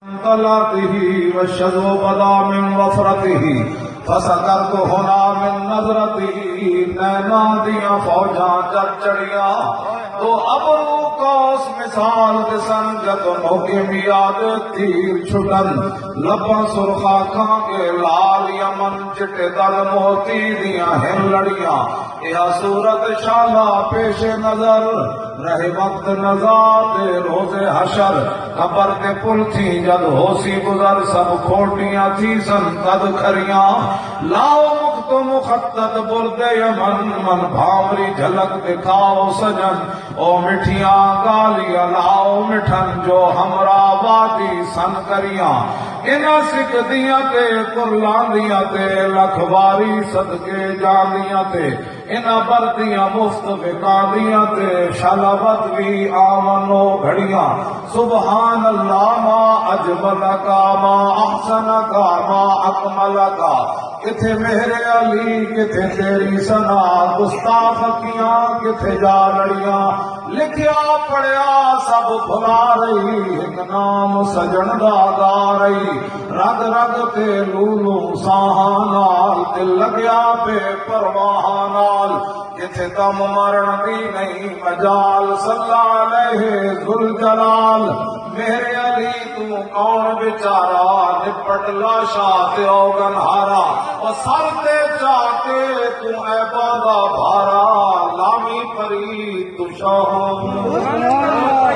طلعته والشذو بدا من وفرته فسکرت ہونا من نظرته نینا دیا فوجاں چڑ چڑیا تو ابرو کا اس مثال دسن جد موقع میاد تیر چھٹن لباں سرخا کھاں کے لال یمن چٹے در موتی دیا ہیں لڑیاں یہ صورت شالا پیش نظر رہے وقت نزاد روز حشر قبر کے پل تھی جد ہوسی گزر سب کھوٹیاں تھی سن تد کھریاں لاؤ مخت مخطط برد یمن من بھامری جھلک دکھاؤ سجن او مٹھیاں گالیاں لاؤ مٹھن جو ہمراہ وادی سن کریاں انہاں سکھ دیاں تے قرلان دیاں تے لکھ باری صدقے جان دیاں تے انہاں بردیاں مفت بکان دیاں تے شلوت بھی آمنو گھڑیاں سبحان اللہ ما اجمل کا ما احسن کا ما اکمل کا کتھے مہر علی کتھے تیری سنا گستاخیاں کتھے جا لڑیاں لکھیا پڑھیا سب بھلا رہی ایک نام سجن دا گا رہی رگ رگ تے لولو ساہاں نال دل لگیا بے پرواہ نال کتھے دم مرن دی نہیں مجال صلی علیہ ذوالجلال مہر علی تو کون بیچارا نپٹ لاشا تے اوگن ہارا اور سر تے جاتے تو اے باندھا بھارا لامی پری تو شاہ